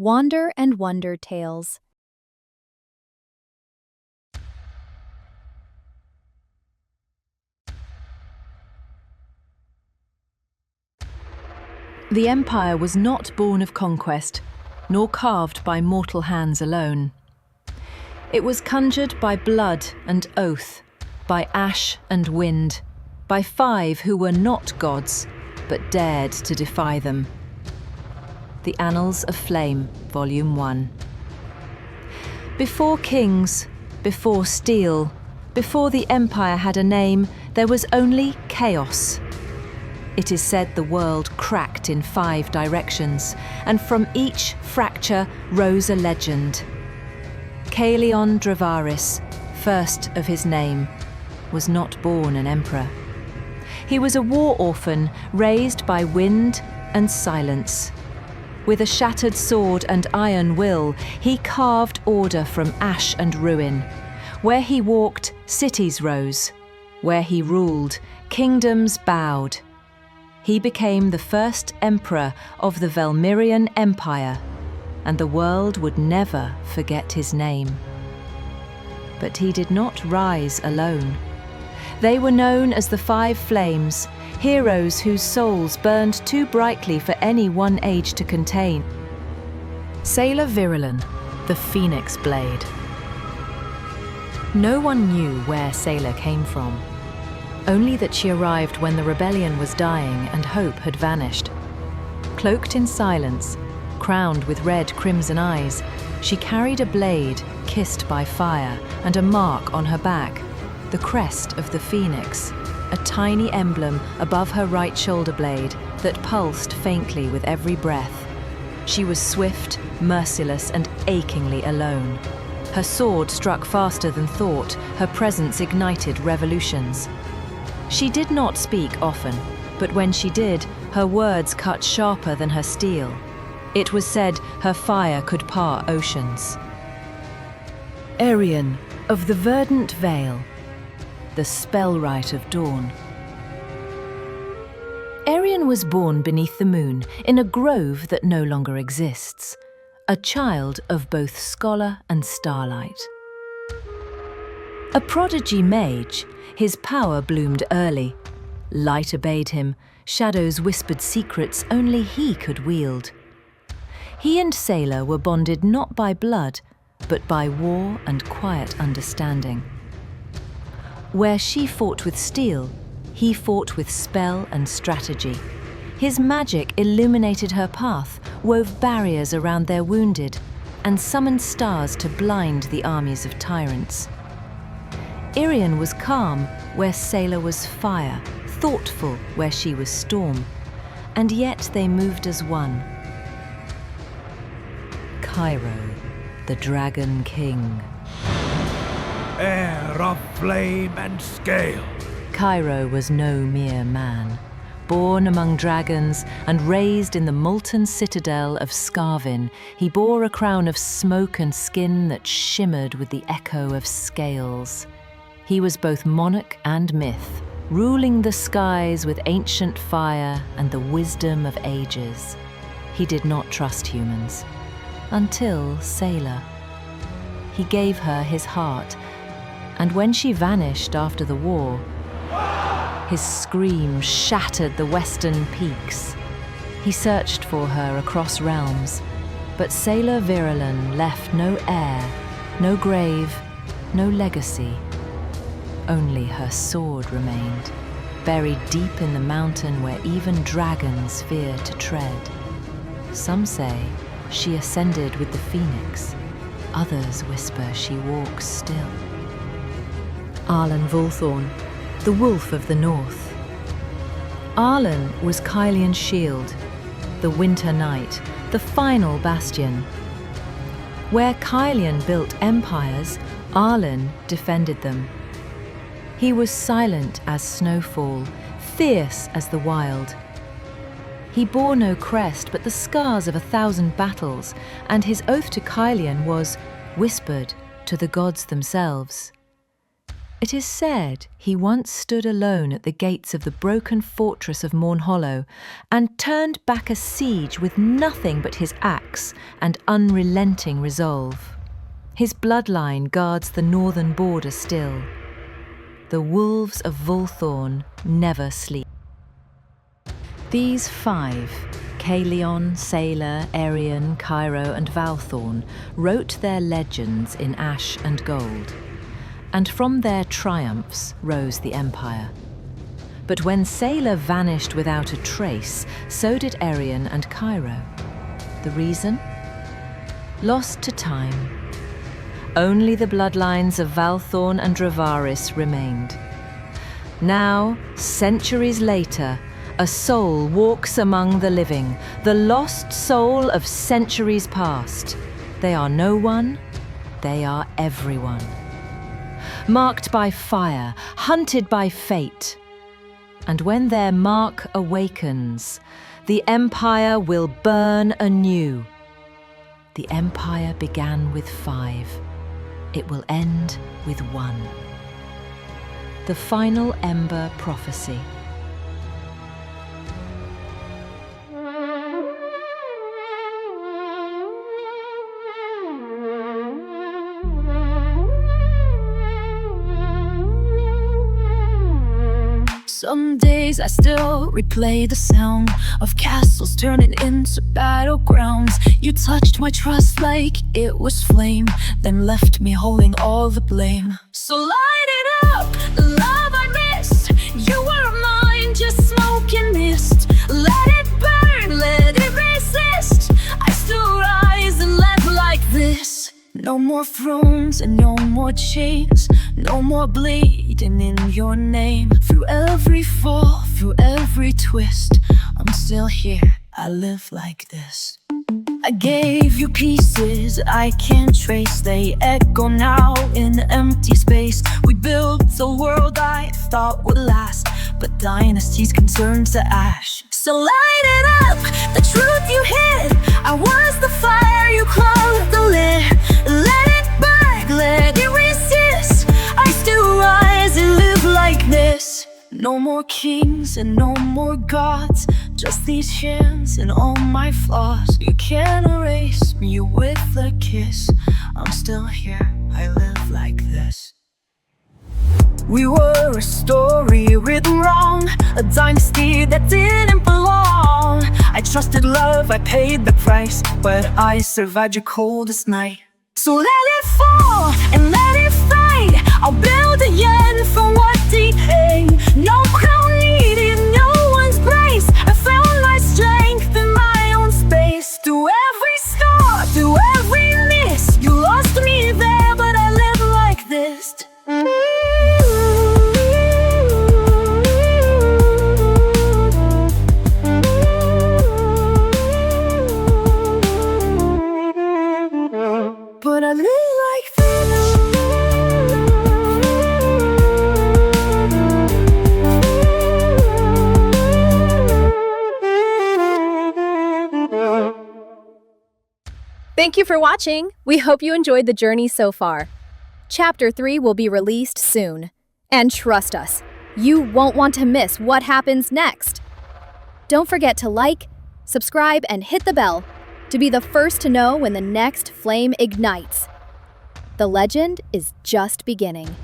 Wander and Wonder Tales. The empire was not born of conquest, nor carved by mortal hands alone. It was conjured by blood and oath, by ash and wind, by 5 who were not gods, but dared to defy them. The Annals of Flame, Volume 1. Before kings, before steel, before the empire had a name, there was only chaos. It is said the world cracked in 5 directions, and from each fracture rose a legend. Caelion Dravaris, first of his name, was not born an emperor. He was a war orphan raised by wind and silence. With a shattered sword and iron will, he carved order from ash and ruin. Where he walked, cities rose. Where he ruled, kingdoms bowed. He became the first emperor of the Velmirian Empire, and the world would never forget his name. But he did not rise alone. They were known as the 5 Flames, heroes whose souls burned too brightly for any one age to contain. Sailor Virulin, the Phoenix Blade. No one knew where Sailor came from. Only that she arrived when the rebellion was dying and hope had vanished. Cloaked in silence, crowned with red crimson eyes, she carried a blade kissed by fire and a mark on her back, the crest of the phoenix, a tiny emblem above her right shoulder blade that pulsed faintly with every breath. She was swift, merciless, and achingly alone. Her sword struck faster than thought, her presence ignited revolutions. She did not speak often, but when she did, her words cut sharper than her steel. It was said her fire could part oceans. Arian of the Verdant Vale, the spellwright of dawn. Arian was born beneath the moon in a grove that no longer exists, a child of both scholar and starlight. A prodigy mage, his power bloomed early. Light obeyed him, shadows whispered secrets only he could wield. He and Sailor were bonded not by blood, but by war and quiet understanding. Where she fought with steel, he fought with spell and strategy. His magic illuminated her path, wove barriers around their wounded, and summoned stars to blind the armies of tyrants. Irian was calm where Sailor was fire, thoughtful where she was storm, and yet they moved as one. Cairo, the Dragon King. Heir of flame and scale. Cairo was no mere man. Born among dragons and raised in the molten citadel of Scarvin, he bore a crown of smoke and skin that shimmered with the echo of scales. He was both monarch and myth, ruling the skies with ancient fire and the wisdom of ages. He did not trust humans. Until Sailor. He gave her his heart, and when she vanished after the war, his scream shattered the western peaks. He searched for her across realms, but Sailor Virulin left no heir, no grave, no legacy. Only her sword remained, buried deep in the mountain where even dragons fear to tread. Some say she ascended with the phoenix. Others whisper she walks still. Arlen Volthorn, the wolf of the north. Arlen was Caelian's shield, the winter night, the final bastion. Where Caelian built empires, Arlen defended them. He was silent as snowfall, fierce as the wild. He bore no crest but the scars of 1,000 battles, and his oath to Caelian was whispered to the gods themselves. It is said he once stood alone at the gates of the broken fortress of Morn Hollow and turned back a siege with nothing but his axe and unrelenting resolve. His bloodline guards the northern border still. The wolves of Volthorn never sleep. These 5, Caelion, Sailor, Arian, Cairo and Valthorn, wrote their legends in ash and gold. And from their triumphs rose the empire. But when Sailor vanished without a trace, so did Arian and Cairo. The reason? Lost to time. Only the bloodlines of Valthorn and Dravaris remained. Now, centuries later, a soul walks among the living, the lost soul of centuries past. They are no one, they are everyone. Marked by fire, hunted by fate. And when their mark awakens, the empire will burn anew. The empire began with 5. It will end with 1. The final ember prophecy. Some days I still replay the sound of castles turning into battlegrounds. You touched my trust like it was flame, then left me holding all the blame. So light it up, the love I missed. You were mine, just smoke and mist. Let it burn, let it resist. I still rise and live like this. No more thrones and no more chains, no more bleeding in your name. Through every fall, through every twist, I'm still here, I live like this. I gave you pieces I can't trace. They echo now in empty space. We built a world I thought would last, but dynasties can turn to ash. So light it up, the truth you hid. I was the fire, you closed the lid. Let it burn, let it resist. I still rise and live like this. No more kings and no more gods, just these hands and all my flaws. You can't erase me with a kiss. I'm still here, I live like this. We were a story written wrong, a dynasty that didn't belong. I trusted love, I paid the price, but I survived your coldest night. So let it fall and let it fight. I'll build again from what decay. No crown needed, no one's grace. I found my strength in my own space. Through every scar, through every miss, you lost me there, but I live like this. But I live like this. Thank you for watching. We hope you enjoyed the journey so far. Chapter 3 will be released soon. And trust us, you won't want to miss what happens next. Don't forget to like, subscribe, and hit the bell to be the first to know when the next flame ignites. The legend is just beginning.